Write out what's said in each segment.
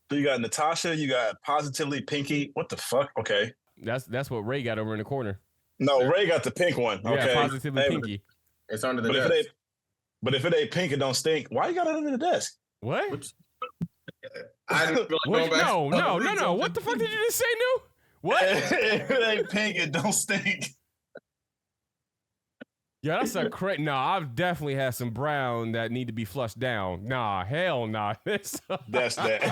So you got Natasha, you got Positively Pinky. What the fuck? Okay. That's what Ray got over in the corner. No, Ray got the pink one. Yeah, Okay. Positively Hey, Pinky. It's under the but desk. if it ain't pink, it don't stink. Why you got it under the desk? What? I didn't feel like going back. No. What the fuck did you just say, New? What? If it ain't pink, it don't stink. Yeah, that's a crazy. No, I've definitely had some brown that need to be flushed down. Nah, hell nah. That's that.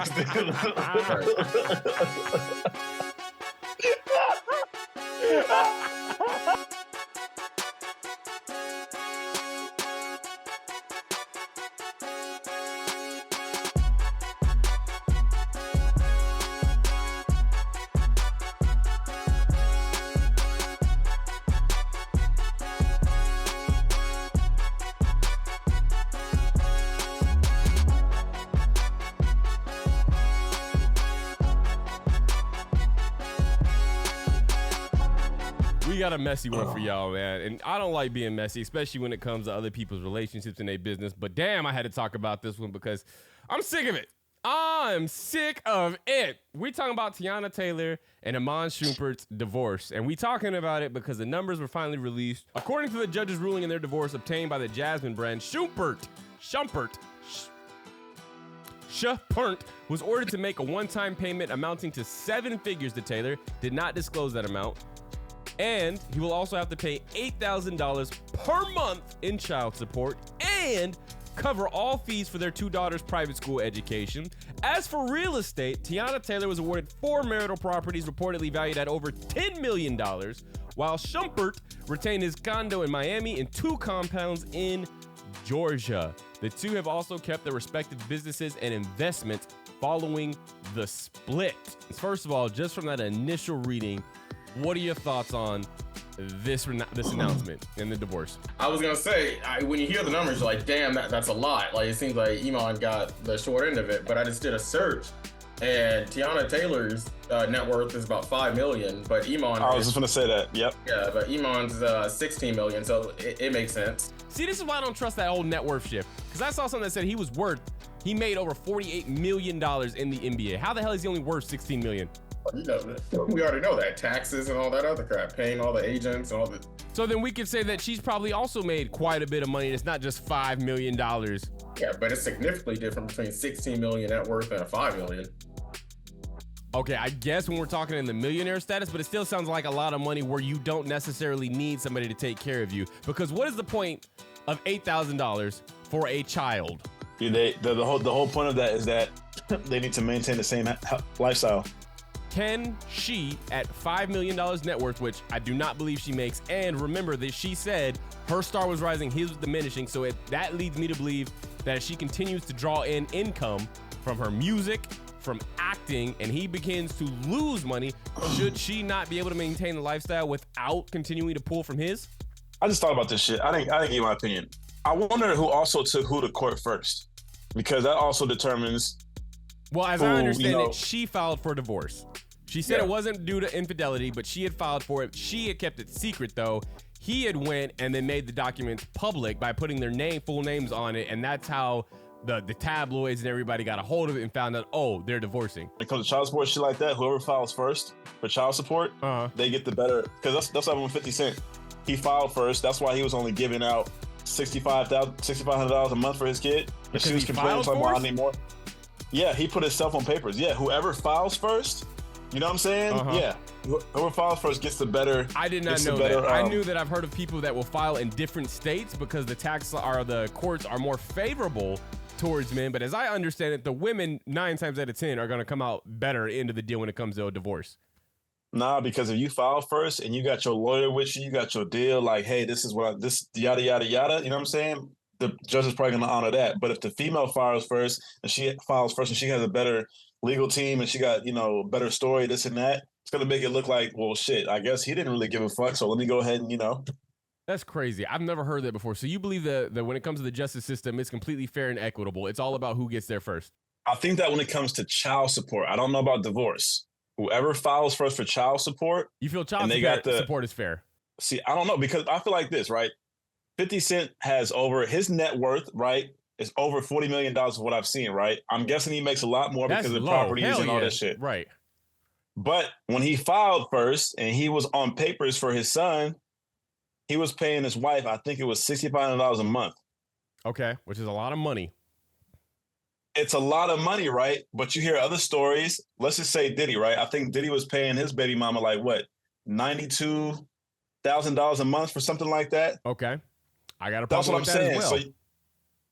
We got a messy one for y'all, man. And I don't like being messy, especially when it comes to other people's relationships and their business. But damn, I had to talk about this one because I'm sick of it. I'm sick of it. We're talking about Teyana Taylor and Iman Shumpert's divorce. And we talking about it because the numbers were finally released. According to the judge's ruling in their divorce obtained by the Jasmine brand, Shumpert was ordered to make a one-time payment amounting to 7 figures to Taylor, did not disclose that amount. And he will also have to pay $8,000 per month in child support and cover all fees for their 2 daughters' private school education. As for real estate, Teyana Taylor was awarded 4 marital properties reportedly valued at over $10 million, while Shumpert retained his condo in Miami and 2 compounds in Georgia. The two have also kept their respective businesses and investments following the split. First of all, just from that initial reading, what are your thoughts on this announcement and the divorce? I was gonna say, when you hear the numbers, you're like, damn, that's a lot. Like, it seems like Iman got the short end of it. But I just did a search, and Teyana Taylor's net worth is about $5 million, but Iman. I was just gonna say that. Yep. Yeah, but Iman's $16 million, so it makes sense. See, this is why I don't trust that whole net worth shift. Because I saw something that said he made over $48 million in the NBA. How the hell is he only worth $16 million? You know that. We already know that. Taxes and all that other crap, paying all the agents and all the. So then we could say that she's probably also made quite a bit of money. It's not just $5 million. Yeah, but it's significantly different between 16 million net worth and a 5 million. Okay, I guess when we're talking in the millionaire status, but it still sounds like a lot of money where you don't necessarily need somebody to take care of you. Because what is the point of $8,000 for a child? The whole point of that is that they need to maintain the same lifestyle. Can she, at $5 million net worth, which I do not believe she makes, and remember that she said her star was rising, his was diminishing, so that leads me to believe that she continues to draw in income from her music, from acting, and he begins to lose money, should she not be able to maintain the lifestyle without continuing to pull from his? I just thought about this shit. I didn't give my opinion. I wonder who also took who to court first, because that also determines. Well, as I understand it, she filed for divorce. She said it wasn't due to infidelity, but she had filed for it. She had kept it secret, though. He had went and then made the documents public by putting their full names on it, and that's how the tabloids and everybody got a hold of it and found out, they're divorcing. When it comes to child support, shit like that, whoever files first for child support, they get the better, because that's what happened with 50 Cent. He filed first. That's why he was only giving out $6,500 a month for his kid. And she was complaining, talking about I need more. Yeah, he put himself on papers. Yeah, whoever files first. You know what I'm saying? Yeah. Whoever files first gets the better. I did not know that. I knew that I've heard of people that will file in different states because the courts are more favorable towards men. But as I understand it, the women 9 times out of 10 are going to come out better into the deal when it comes to a divorce. Nah, because if you file first and you got your lawyer with you got your deal, like, hey, this is this yada yada yada. You know what I'm saying? The judge is probably going to honor that. But if the female files first and she files first and she has a better legal team and she got, better story, this and that, it's going to make it look like, well, shit, I guess he didn't really give a fuck, so let me go ahead and, That's crazy. I've never heard that before. So you believe that when it comes to the justice system, it's completely fair and equitable. It's all about who gets there first. I think that when it comes to child support, I don't know about divorce. Whoever files first for child support. You feel child support is fair? See, I don't know, because I feel like this, right? 50 Cent has over his net worth, right? is over $40 million of what I've seen, right? I'm guessing he makes a lot more because of properties and all that shit. Right. But when he filed first and he was on papers for his son, he was paying his wife, I think it was $6,500 a month. Okay, which is a lot of money. It's a lot of money, right? But you hear other stories. Let's just say Diddy, right? I think Diddy was paying his baby mama like what, $92,000 a month for something like that. Okay, I got a problem. That's what I'm with that saying. as well.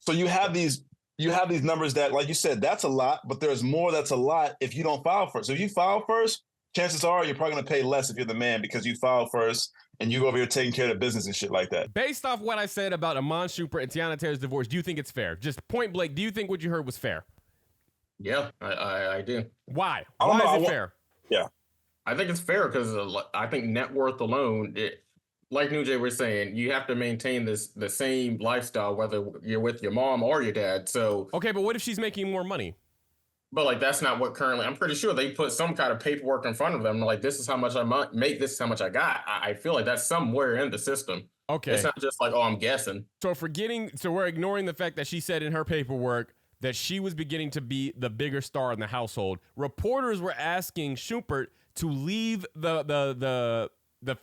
So you have these numbers that, like you said, that's a lot, but there's more that's a lot if you don't file first. So if you file first, chances are you're probably going to pay less if you're the man because you filed first and you go over here taking care of the business and shit like that. Based off what I said about Iman Shumpert and Teyana Taylor's divorce, do you think it's fair? Just point blank, do you think what you heard was fair? Yeah, I do. Why? Why is it fair? Yeah. I think it's fair because I think net worth alone, like New Jay was saying, you have to maintain the same lifestyle whether you're with your mom or your dad. So okay, but what if she's making more money? But like that's not what currently. I'm pretty sure they put some kind of paperwork in front of them. Like this is how much I make. This is how much I got. I feel like that's somewhere in the system. Okay, it's not just like, oh, I'm guessing. So we're ignoring the fact that she said in her paperwork that she was beginning to be the bigger star in the household. Reporters were asking Shumpert to leave the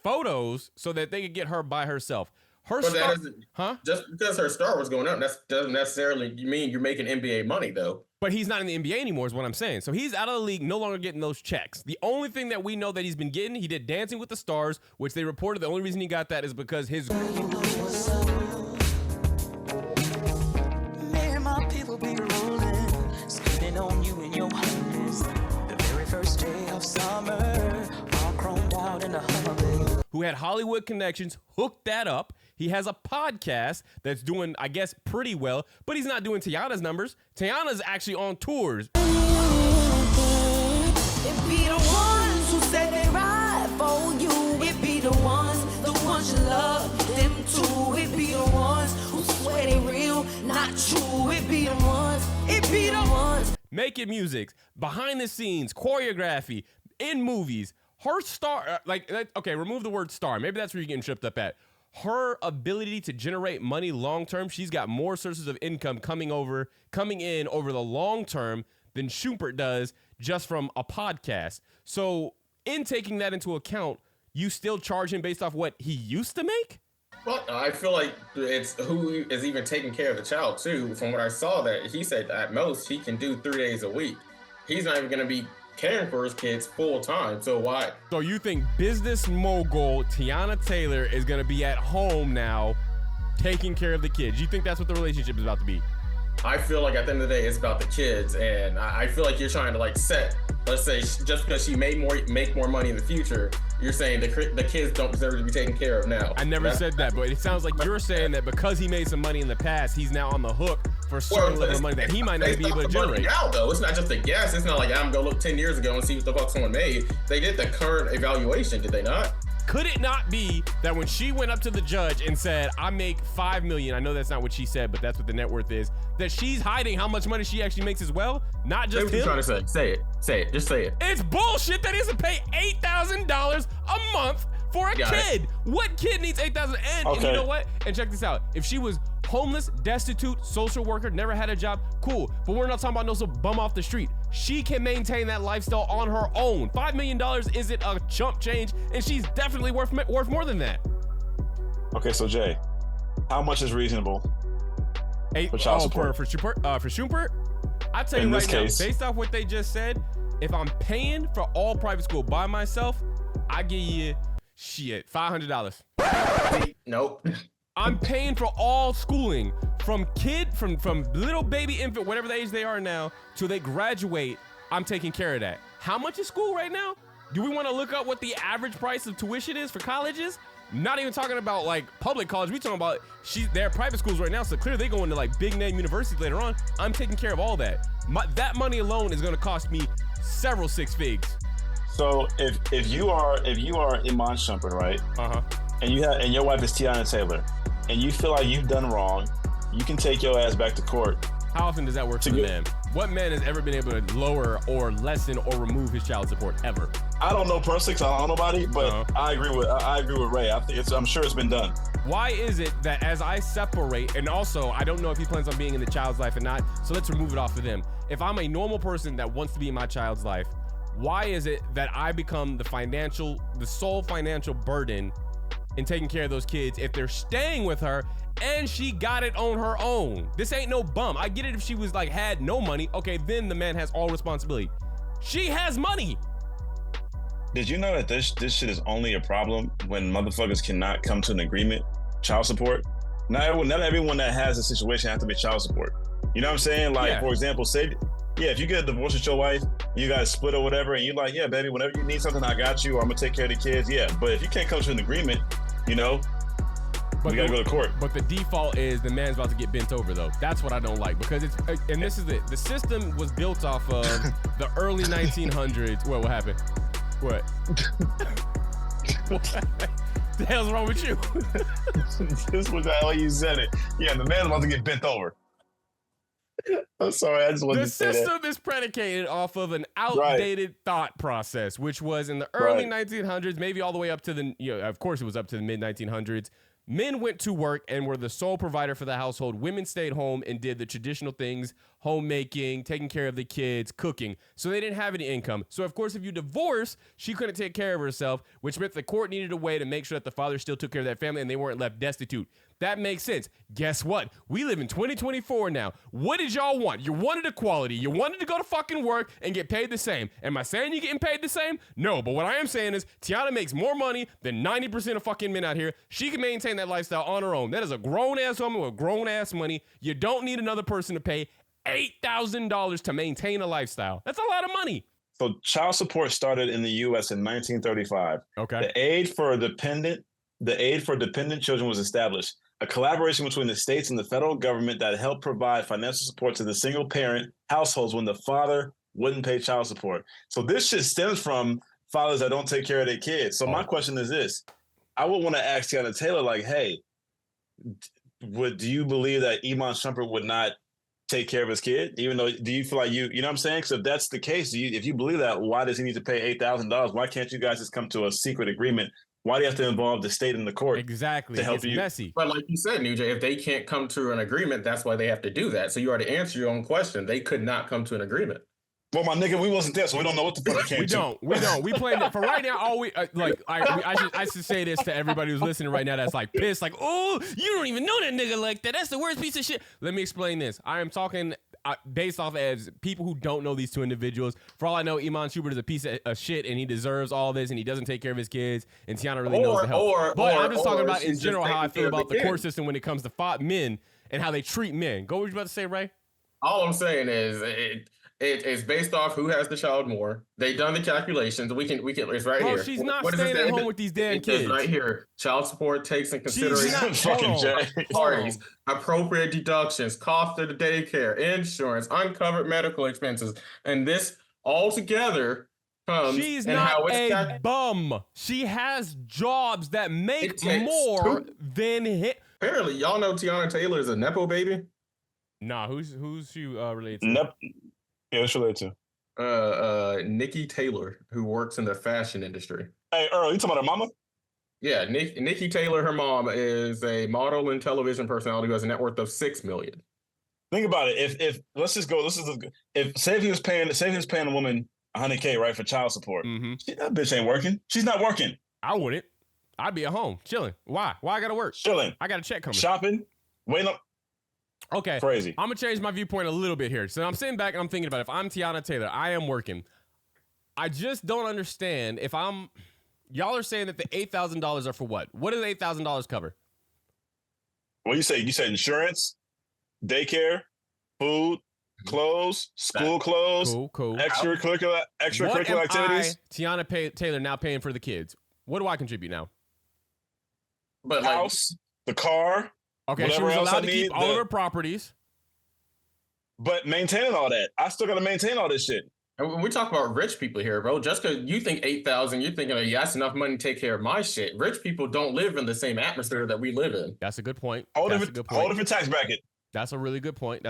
photos so that they could get her by herself. Just because her star was going up, that doesn't necessarily mean you're making NBA money, though. But he's not in the NBA anymore is what I'm saying. So he's out of the league, no longer getting those checks. The only thing that we know that he's been getting, he did Dancing with the Stars, which they reported the only reason he got that is because his... on you in your hundreds. The very first day of summer, all chromed out in a Hummer. Who had Hollywood connections, hooked that up. He has a podcast that's doing, I guess, pretty well, but he's not doing Teyana's numbers. Teyana's actually on tours. It be the ones who say they ride for you. It be the ones you love, them too. It be the ones who swear they real, not true. It be the ones. Making music, behind the scenes, choreography, in movies. Her star, okay, remove the word star. Maybe that's where you're getting tripped up at. Her ability to generate money long term, she's got more sources of income coming in over the long term than Shumpert does just from a podcast. So in taking that into account, you still charge him based off what he used to make? Well, I feel like it's who is even taking care of the child, too. From what I saw, that he said at most he can do 3 days a week. He's not even going to be caring for his kids full time. So why? So you think business mogul Teyana Taylor is going to be at home now taking care of the kids? You think that's what the relationship is about to be? I feel like at the end of the day, it's about the kids. And I feel like you're trying to set, let's say, just because she make more money in the future, you're saying the kids don't deserve to be taken care of now. I never said that, but it sounds like you're saying that because he made some money in the past, he's now on the hook for a certain level of money that he might not be able to generate. Now, though, it's not just a guess. It's not like I'm going to look 10 years ago and see what the fuck someone made. They did the current evaluation, did they not? Could it not be that when she went up to the judge and said, I make $5 million, I know that's not what she said, but that's what the net worth is, that she's hiding how much money she actually makes as well? Not just him? What are you trying to say? Say it. Say it. Just say it. It's bullshit that he has to pay $8,000 a month for a kid. What kid needs $8,000? And you know what? And check this out. If she was homeless, destitute, social worker, never had a job, cool. But we're not talking about no some bum off the street. She can maintain that lifestyle on her own. $5 million isn't a chump change, and she's definitely worth more than that. Okay, so Jay, how much is reasonable for child support? For Shumpert? I tell you right now, based off what they just said, if I'm paying for all private school by myself, I give you $500. Nope. I'm paying for all schooling from little baby infant, whatever the age they are now, till they graduate. I'm taking care of that. How much is school right now? Do we want to look up what the average price of tuition is for colleges? Not even talking about public college. We talking about they're private schools right now, so clearly they go into big name universities later on. I'm taking care of all that. That money alone is going to cost me several six figs. So if you are Iman Shumpert, right? And your wife is Teyana Taylor, and you feel like you've done wrong, you can take your ass back to court. How often does that work for the man? What man has ever been able to lower or lessen or remove his child support ever? I don't know personally, 'cause I don't know nobody, but I agree with Ray. I'm sure it's been done. Why is it that as I separate, and also I don't know if he plans on being in the child's life or not, so let's remove it off of them. If I'm a normal person that wants to be in my child's life, why is it that I become the sole financial burden in taking care of those kids if they're staying with her and she got it on her own? This ain't no bum. I get it if she was like had no money. Okay, then the man has all responsibility. She has money. Did you know that this shit is only a problem when motherfuckers cannot come to an agreement? Child support. Not everyone that has a situation has to be child support. You know what I'm saying? Like, for example, if you get a divorce with your wife, you guys split or whatever, and you're like, yeah, baby, whenever you need something, I got you, or I'm gonna take care of the kids. Yeah, but if you can't come to an agreement, you know, we gotta go to court. But the default is the man's about to get bent over, though. That's what I don't like, because and this is it. The system was built off of the early 1900s. What happened? What? What the hell's wrong with you? This was how you said it. Yeah, the man's about to get bent over. I'm sorry, I just wanted to say that. The system is predicated off of an outdated thought process, which was in the early 1900s, maybe all the way up to of course it was up to the mid 1900s. Men went to work and were the sole provider for the household. Women stayed home and did the traditional things, homemaking, taking care of the kids, cooking. So they didn't have any income. So, of course, if you divorce, she couldn't take care of herself, which meant the court needed a way to make sure that the father still took care of that family and they weren't left destitute. That makes sense. Guess what? We live in 2024 now. What did y'all want? You wanted equality. You wanted to go to fucking work and get paid the same. Am I saying you're getting paid the same? No, but what I am saying is Tiana makes more money than 90% of fucking men out here. She can maintain that lifestyle on her own. That is a grown-ass woman with grown-ass money. You don't need another person to pay $8,000 to maintain a lifestyle. That's a lot of money. So child support started in the U.S. in 1935. Okay. The aid for dependent children was established, a collaboration between the states and the federal government that helped provide financial support to the single-parent households when the father wouldn't pay child support. So this shit stems from fathers that don't take care of their kids. So my question is this. I would want to ask Teyana Taylor, like, hey, do you believe that Iman Shumpert would not take care of his kid? Even though, do you feel like you know what I'm saying? Because if that's the case, if you believe that, why does he need to pay $8,000? Why can't you guys just come to a secret agreement? Why do you have to involve the state and the court? Exactly. To help it's you? Messy. But like you said, Nujay, if they can't come to an agreement, that's why they have to do that. So you already answered your own question. They could not come to an agreement. Well, my nigga, we wasn't there, so we don't know what the fuck came to. We don't. We played it for right now. All we I should say this to everybody who's listening right now. That's like pissed. Like, oh, you don't even know that nigga like that. That's the worst piece of shit. Let me explain this. I am talking based off as people who don't know these two individuals. For all I know, Iman Shumpert is a piece of shit, and he deserves all this, and he doesn't take care of his kids. And Tiana really knows the help. But I'm just talking about in general how I feel about the court system when it comes to men and how they treat men. Go. What you about to say, Ray? All I'm saying is it's based off who has the child more. They done the calculations. We can. It's right here. She's not staying at home with these damn kids. It's right here. Child support takes in consideration parties, appropriate deductions, cost of the daycare, insurance, uncovered medical expenses, and this all together comes. She's not a bum. She has jobs that make more than him. Apparently, y'all know Teyana Taylor is a nepo baby. Nah, who's she related to? Yeah, what's related to? Nikki Taylor, who works in the fashion industry. Hey, Earl, you talking about her mama? Yeah, Nikki Taylor, her mom, is a model and television personality who has a net worth of $6 million. Think about it. If let's just go. Say if he was paying a woman $100K, right, for child support. Mm-hmm. That bitch ain't working. She's not working. I wouldn't. I'd be at home chilling. Why? Why I gotta work? Chilling. I got a check coming. Shopping. Waiting up. Okay. Crazy. I'm going to change my viewpoint a little bit here. So I'm sitting back and I'm thinking about if I'm Teyana Taylor, I am working. I just don't understand if y'all are saying that the $8,000 are for what? What does $8,000 cover? What you say? You said insurance, daycare, food, clothes, school clothes, cool. Extracurricular activities. Teyana Taylor now paying for the kids. What do I contribute now? But house, the car. Okay, she was allowed to keep all of her properties. But maintaining all that. I still got to maintain all this shit. And when we talk about rich people here, bro, just because you think 8,000, you're thinking, yeah, that's enough money to take care of my shit. Rich people don't live in the same atmosphere that we live in. That's a good point. Whole different tax bracket. That's a really good point.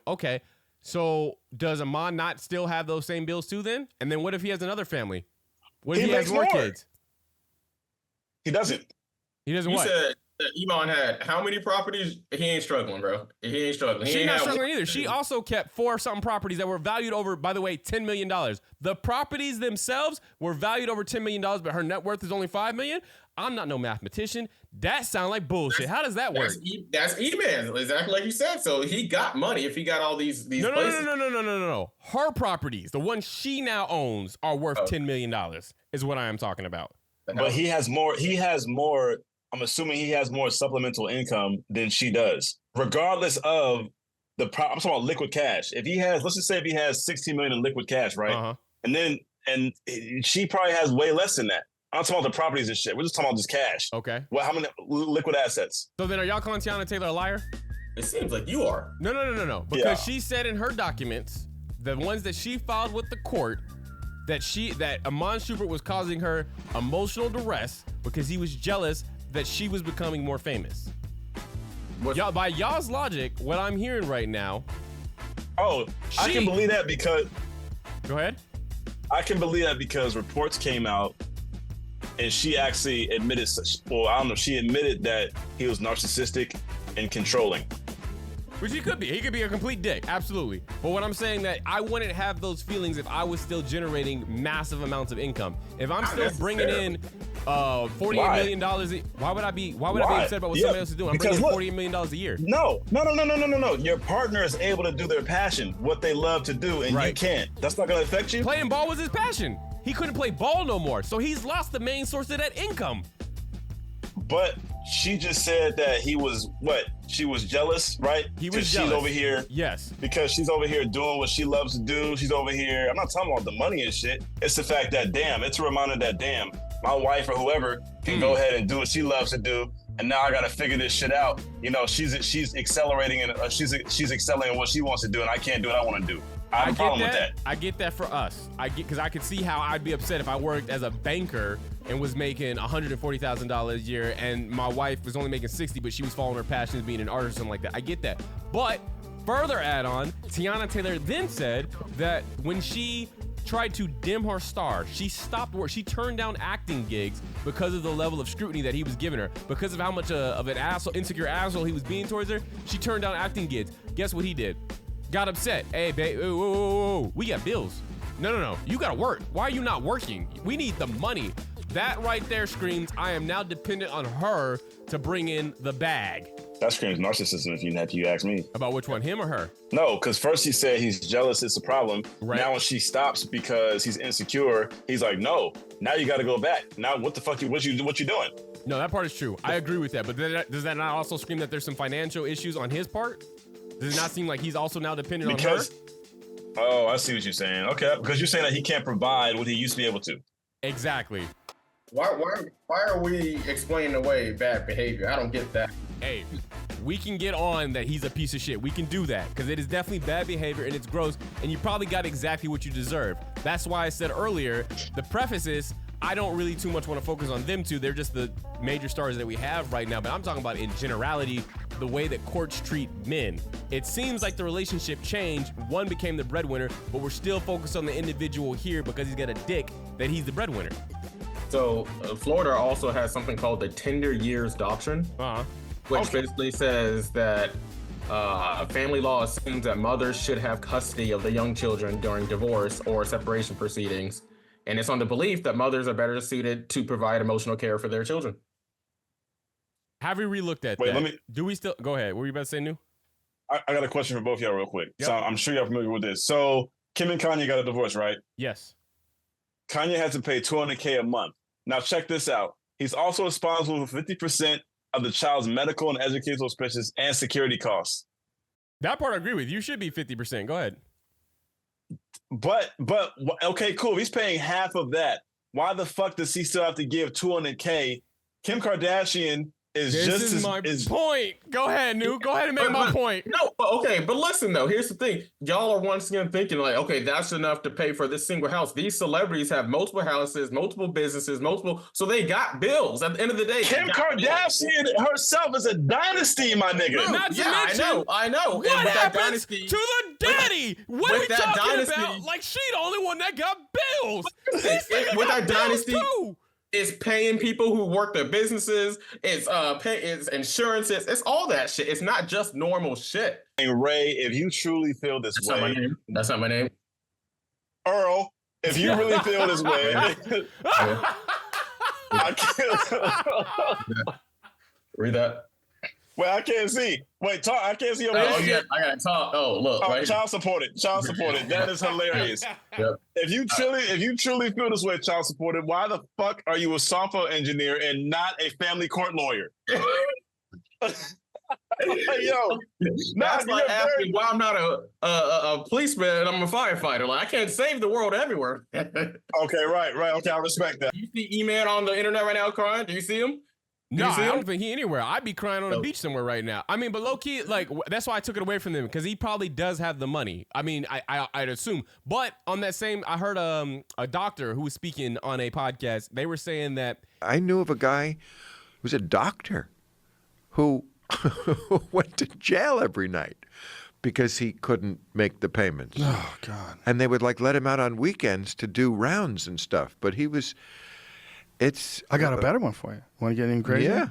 Okay, so does Iman not still have those same bills too then? And then what if he has another family? What if he has more kids? He doesn't. He doesn't what? Iman had how many properties? He ain't struggling, bro. He ain't struggling. She's not struggling either. She also kept 4-something properties that were valued over, by the way, $10 million. The properties themselves were valued over $10 million, but her net worth is only $5 million. I'm not no mathematician. That sounds like bullshit. How does that work? That's Iman, exactly like you said. So he got money if he got all these places. No. Her properties, the ones she now owns, are worth $10 million, is what I am talking about. But he has more. I'm assuming he has more supplemental income than she does, regardless of I'm talking about liquid cash. If he has, let's just say if he has $16 million in liquid cash, right? Uh-huh. And she probably has way less than that. I'm talking about the properties and shit. We're just talking about just cash. Okay. Well, how many liquid assets? So then are y'all calling Teyana Taylor a liar? It seems like you are. No. Because she said in her documents, the ones that she filed with the court, that Iman Shumpert was causing her emotional duress because he was jealous that she was becoming more famous. By y'all's logic, what I'm hearing right now. Oh, I can believe that because. Go ahead. I can believe that because reports came out, and she actually admitted. She admitted that he was narcissistic and controlling. Which he could be. He could be a complete dick, absolutely. But what I'm saying that I wouldn't have those feelings if I was still generating massive amounts of income. If I'm still bringing in $48 million, why would I be upset about what somebody else is doing? I'm bringing in $48 million a year. No. Your partner is able to do their passion, what they love to do, and you can't. That's not going to affect you? Playing ball was his passion. He couldn't play ball no more, so he's lost the main source of that income. But she just said that he was she was jealous, right? He was jealous. She's over here. Yes. Because she's over here doing what she loves to do. She's over here. I'm not talking about the money and shit. It's the fact that, it's a reminder that, my wife or whoever can go ahead and do what she loves to do. And now I got to figure this shit out. You know, she's accelerating and she's excelling in what she wants to do, and I can't do what I want to do. I have a problem with that. I get that for us. Because I could see how I'd be upset if I worked as a banker and was making $140,000 a year, and my wife was only making $60,000, but she was following her passions, being an artist or something like that. I get that. But further add on, Teyana Taylor then said that when she tried to dim her star, she stopped work. She turned down acting gigs because of the level of scrutiny that he was giving her, because of how much of an insecure asshole he was being towards her. She turned down acting gigs. Guess what he did? Got upset. Hey, babe, whoa. We got bills. No. You gotta work. Why are you not working? We need the money. That right there screams, I am now dependent on her to bring in the bag. That screams narcissism if you ask me. About which one, him or her? No, because first he said he's jealous, it's a problem. Right. Now when she stops because he's insecure, he's like, no, now you gotta go back. Now what the fuck, what you doing? No, that part is true. I agree with that. But does that not also scream that there's some financial issues on his part? Does it not seem like he's also now dependent on her? Oh, I see what you're saying. Okay, because you're saying that he can't provide what he used to be able to. Exactly. Why are we explaining away bad behavior? I don't get that. Hey, we can get on that he's a piece of shit. We can do that because it is definitely bad behavior and it's gross, and you probably got exactly what you deserve. That's why I said earlier, the preface is, I don't really too much want to focus on them two. They're just the major stars that we have right now. But I'm talking about in generality, the way that courts treat men. It seems like the relationship changed. One became the breadwinner, but we're still focused on the individual here because he's got a dick that he's the breadwinner. So Florida also has something called the tender years doctrine, which basically says that family law assumes that mothers should have custody of the young children during divorce or separation proceedings. And it's on the belief that mothers are better suited to provide emotional care for their children. Have we relooked at that? Do we still... Go ahead. What were you about to say, New? I got a question for both of y'all real quick. Yep. So I'm sure y'all familiar with this. So Kim and Kanye got a divorce, right? Yes. Kanye has to pay $200K a month. Now check this out. He's also responsible for 50% of the child's medical and educational expenses and security costs. That part I agree with. You should be 50%. Go ahead. But okay, cool. If he's paying half of that, why the fuck does he still have to give $200K? Kim Kardashian is this is my point. Go ahead, New. Go ahead and make my point. No, okay, but listen though. Here's the thing. Y'all are once again thinking like, okay, that's enough to pay for this single house. These celebrities have multiple houses, multiple businesses, so they got bills. At the end of the day, Kim Kardashian herself is a dynasty, my nigga. Not to mention, I know. What happens to the daddy? What are we talking about? Like she the only one that got bills. With that dynasty. Too. It's paying people who work their businesses. It's insurances. It's all that shit. It's not just normal shit. And Ray, if you truly feel this way, not my name. That's not my name. Earl, if you really feel this way, I can't. Read that. Well, I can't see. Wait, talk. I can't see your Oh, yeah, I gotta talk. Oh, look. Right child supported. Child supported. That is hilarious. Yep. If you truly feel this way, child supported, why the fuck are you a software engineer and not a family court lawyer? Yo, that's like asking why I'm not a policeman and I'm a firefighter. Like, I can't save the world everywhere. Okay, right. Okay, I respect that. You see Iman on the internet right now crying? Do you see him? No, I don't think he anywhere. I'd be crying on a beach somewhere right now. I mean, but low key, like, that's why I took it away from them, because he probably does have the money. I mean, I'd assume. But on that same, I heard a doctor who was speaking on a podcast. They were saying that I knew of a guy who was a doctor who went to jail every night because he couldn't make the payments. Oh God! And they would like let him out on weekends to do rounds and stuff. But he was. I got a better one for you. Want to get in crazy? Yeah,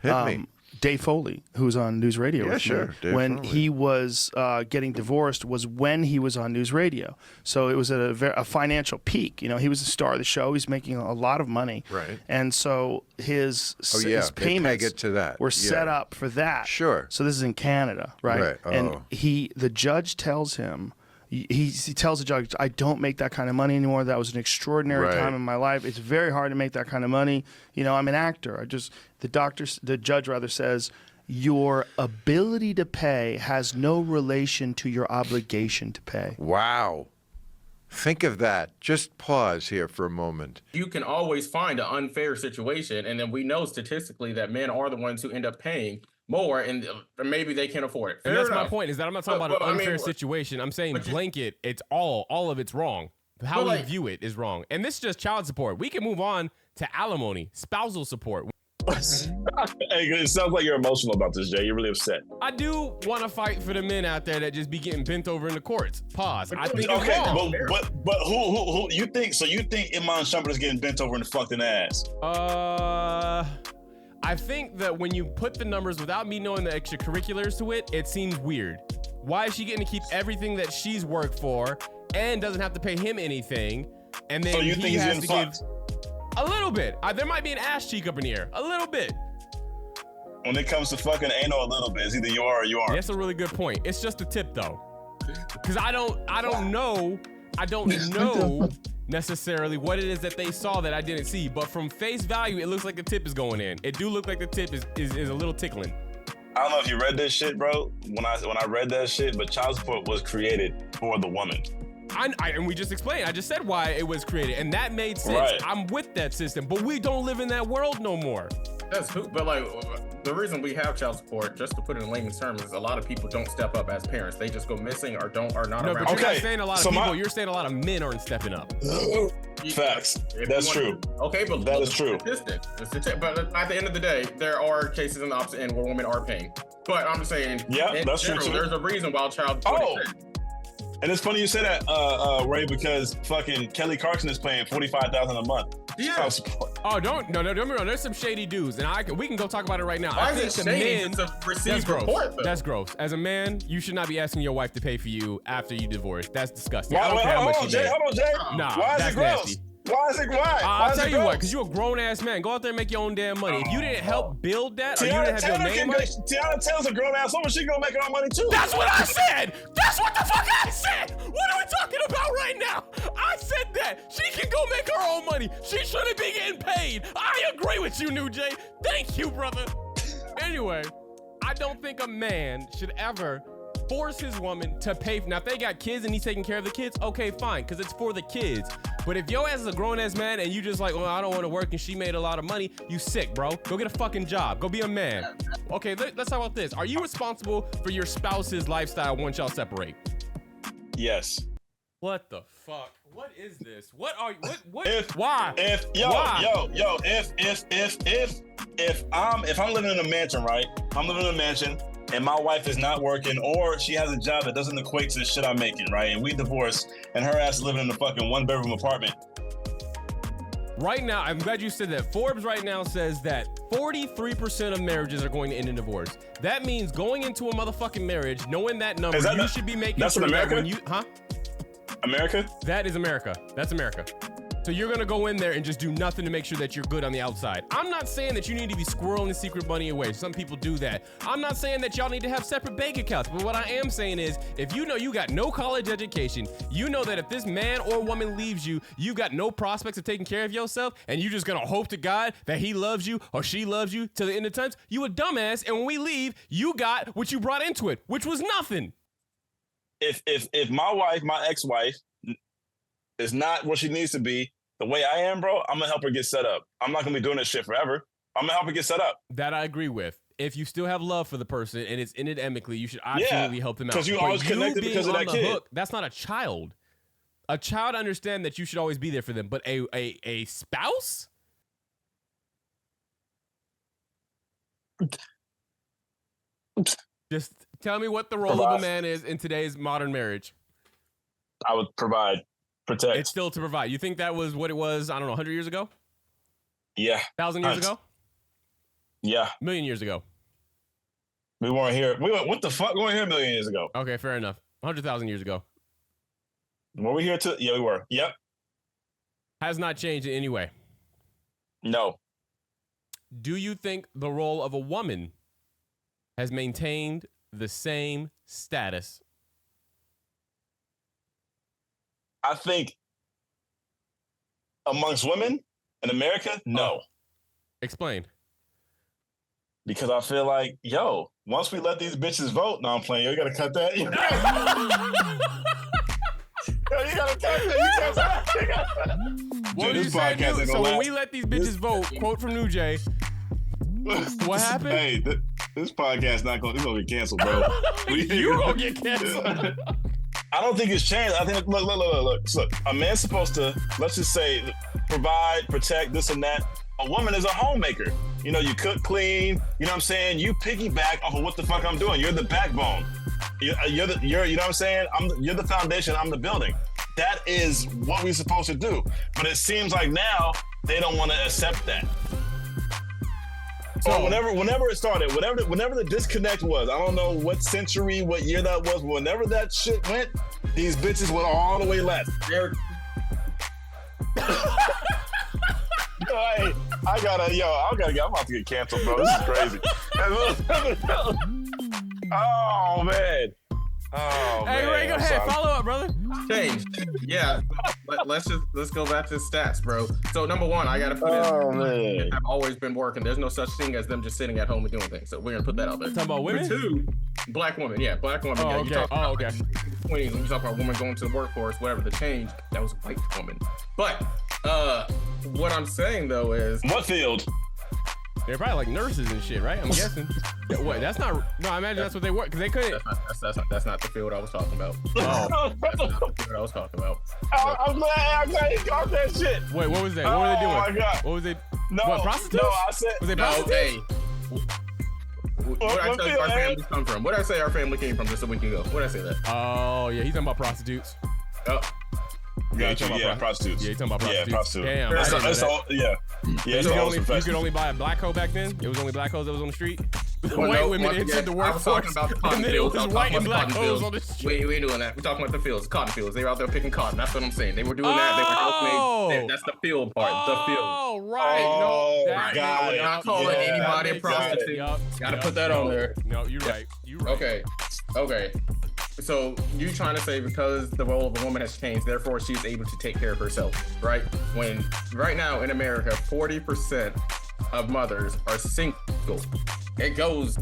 hit me. Dave Foley, who's on News Radio. Yeah, sure. When he was getting divorced was when he was on News Radio. So it was at a financial peak. You know, he was the star of the show. He's making a lot of money. Right. And so his payments were set up for that. Sure. So this is in Canada, right? Right. Oh. And the judge tells him, he tells the judge, I don't make that kind of money anymore. That was an extraordinary time in my life. It's very hard to make that kind of money. You know, I'm an actor. The judge says, your ability to pay has no relation to your obligation to pay. Wow. Think of that. Just pause here for a moment. You can always find an unfair situation. And then we know statistically that men are the ones who end up paying more, and maybe they can't afford it. And that's my point, is that I'm not talking about an unfair situation. I'm saying blanket, it's all of it's wrong. How we view it is wrong. And this is just child support. We can move on to alimony, spousal support. It sounds like you're emotional about this, Jay. You're really upset. I do want to fight for the men out there that just be getting bent over in the courts. Pause. I think okay, it's wrong. but who you think? So you think Iman Shumpert is getting bent over in the fucking ass? I think that when you put the numbers without me knowing the extracurriculars to it, it seems weird. Why is she getting to keep everything that she's worked for and doesn't have to pay him anything? And then so you think he's getting fucked? A little bit. There might be an ass cheek up in here. A little bit. When it comes to fucking, ain't no a little bit. It's either you are or you aren't. That's a really good point. It's just a tip though, because I don't know necessarily what it is that they saw that I didn't see, but from face value, it looks like the tip is going in. It do look like the tip is a little tickling. I don't know if you read this shit, bro. When I read that shit, but child support was created for the woman. And we just explained. I just said why it was created, and that made sense. Right. I'm with that system, but we don't live in that world no more. But like, the reason we have child support, just to put it in layman's terms, is a lot of people don't step up as parents. They just go missing or are not around. But you're not saying a lot of people. You're saying a lot of men aren't stepping up. Facts. That's true. Okay, but that is true. But at the end of the day, there are cases in the opposite end where women are paying. But I'm just saying, that's true too. There's a reason why child support exists. And it's funny you say that, Ray, because fucking Kelly Clarkson is paying $45,000 a month. Yeah. Oh, don't get me wrong. There's some shady dudes, and we can go talk about it right now. Why is it shady to receive support? That's gross. As a man, you should not be asking your wife to pay for you after you divorce. That's disgusting. Hold on, Jay. Nah, why is that's it gross? Nasty. Why is it why? I'll tell you what, because you're a grown ass man. Go out there and make your own damn money. If you didn't help build that, or you didn't have your name on it, Tiana Taylor's a grown ass woman. She gonna make her own money too. That's what I said. That's what the fuck I said. What are we talking about right now? I said that she can go make her own money. She shouldn't be getting paid. I agree with you, New Jay. Thank you, brother. Anyway, I don't think a man should ever force his woman to pay. Now, if they got kids and he's taking care of the kids, okay, fine, because it's for the kids. But if your ass is a grown-ass man and you just like, well, I don't want to work and she made a lot of money, you sick, bro. Go get a fucking job. Go be a man. Okay, let's talk about this. Are you responsible for your spouse's lifestyle once y'all separate? Yes. What the fuck? What is this? What are you? What? Why? If I'm living in a mansion, right? I'm living in a mansion, and my wife is not working, or she has a job that doesn't equate to the shit I'm making, right? And we divorced, and her ass is living in a fucking 1-bedroom apartment. Right now, I'm glad you said that. Forbes right now says that 43% of marriages are going to end in divorce. That means going into a motherfucking marriage, knowing that number, you should be making that's sure in America? that when you, America? That is America. That's America. So you're gonna go in there and just do nothing to make sure that you're good on the outside. I'm not saying that you need to be squirreling secret money away. Some people do that. I'm not saying that y'all need to have separate bank accounts. But what I am saying is, if you know you got no college education, you know that if this man or woman leaves you, you've got no prospects of taking care of yourself, and you're just gonna hope to God that he loves you or she loves you till the end of times, you a dumbass. And when we leave, you got what you brought into it, which was nothing. If my wife, my ex-wife, is not what she needs to be, the way I am, bro, I'm gonna help her get set up. I'm not gonna be doing this shit forever. I'm gonna help her get set up. That I agree with. If you still have love for the person and it's ended amicably, you should absolutely help them out. Because you always connected because of that kid. Hook, that's not a child. A child understands that you should always be there for them, but a spouse? Just tell me what the role of a man is in today's modern marriage. I would provide. Protect. It's still to provide. You think that was what it was, I don't know, 100 years ago? Yeah. 1,000 years ago? Yeah. A million years ago. We weren't here. What the fuck? We weren't here a million years ago. Okay, fair enough. 100,000 years ago. Were we here too? Yeah, we were. Yep. Has not changed in any way. No. Do you think the role of a woman has maintained the same status? I think amongst women in America, no. Explain. Because I feel like, once we let these bitches vote, no, I'm playing. Yo, you gotta cut that. You gotta cut that. What did you say? So when we let these bitches vote, quote from New Jay, what happened? Hey, this podcast not gonna be canceled, bro. You gonna get canceled. I don't think it's changed. I think look. A man's supposed to, let's just say, provide, protect, this and that. A woman is a homemaker. You know, you cook, clean. You know what I'm saying? You piggyback off of what the fuck I'm doing. You're the backbone. You're you know what I'm saying? You're the foundation. I'm the building. That is what we're supposed to do. But it seems like now they don't want to accept that. So whenever it started, whenever the disconnect was, I don't know what century, what year that was, but whenever that shit went, these bitches went all the way left. I'm about to get canceled, bro. This is crazy. Oh man. Hey, Ray, go ahead. Follow up, brother. Change. Yeah. Let's go back to the stats, bro. So number one, I gotta put in. I've always been working. There's no such thing as them just sitting at home and doing things. So we're gonna put that out there. Talking about women? Number two, black women. Yeah, black women. Oh, yeah, okay. 20s, when you talk about women going to the workforce, whatever the change, that was a white woman. But what I'm saying though is, what field? They're probably like nurses and shit, right? I'm guessing. What? That's not. No, I imagine that's what they were, because they couldn't. That's not the field I was talking about. Oh, that's not the field I was talking about. I'm glad you got that shit. Wait, what was that? What were they doing? Oh my God. What was they? No, what, prostitutes? No, I said. Was they prostitutes? Hey. What did I tell you our family come from? What did I say our family came from just a week ago? What did I say that? Oh yeah, he's talking about prostitutes. Oh. Prostitutes. Yeah, he's talking about prostitutes. Yeah, prostitutes. Damn. You could only buy a black hoe back then? It was only black hoes that was on the street? White women entered the workforce, and then it was white and black hoes on the street. We ain't doing that. We're talking about the fields, cotton fields. They were out there picking cotton. That's what I'm saying. They were doing that. They were helping. That's the field part. The field. Oh, right. God. We're not calling anybody a prostitute. Gotta put that on there. No, you're right. Okay. So you trying to say because the role of a woman has changed, therefore she's able to take care of herself, right? When right now in America, 40% of mothers are single. It goes,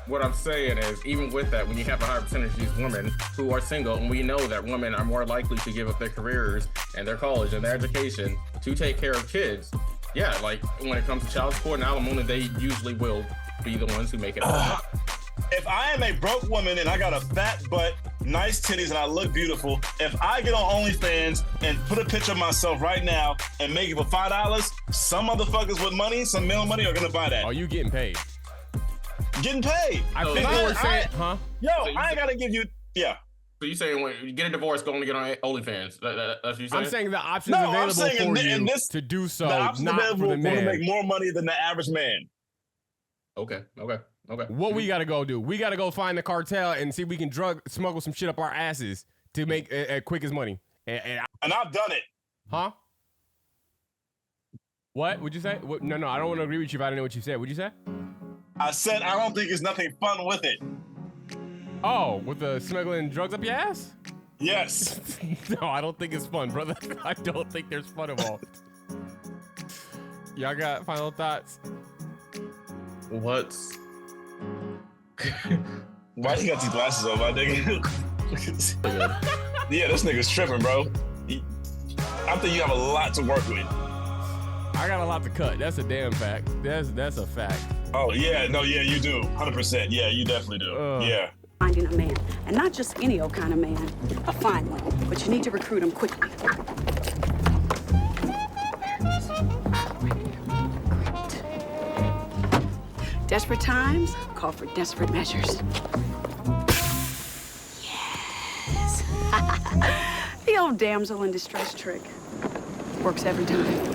what I'm saying is, even with that, when you have a higher percentage of these women who are single, and we know that women are more likely to give up their careers and their college and their education to take care of kids. Yeah, like when it comes to child support and alimony, they usually will be the ones who make it happen. If I am a broke woman and I got a fat butt, nice titties, and I look beautiful, if I get on OnlyFans and put a picture of myself right now and make it for $5, some motherfuckers with money, some male money, are gonna buy that. Are you getting paid? Getting paid. I think they were saying, huh? Yo, I ain't gotta give you, yeah. So you saying when you get a divorce, go only get on OnlyFans? That's what you saying? I'm saying the options available for you to do so, not for the man. To make more money than the average man. Okay. What we gotta go do? We gotta go find the cartel and see if we can smuggle some shit up our asses to make quickest money. And I've done it. Huh? What would you say? No, I don't want to agree with you if I don't know what you said. What'd you say? I said I don't think there's nothing fun with it. Oh, with the smuggling drugs up your ass? Yes. No, I don't think it's fun, brother. I don't think there's fun involved. Y'all got final thoughts? What's... Why you got these glasses on, my nigga? Yeah, this nigga's tripping, bro. I think you have a lot to work with. I got a lot to cut. That's a damn fact. That's a fact. Oh, yeah. No, yeah, you do. 100%. Yeah, you definitely do. Yeah. Finding a man, and not just any old kind of man, a fine one, but you need to recruit him quickly. Great. Desperate times call for desperate measures. Yes. The old damsel in distress trick. Works every time.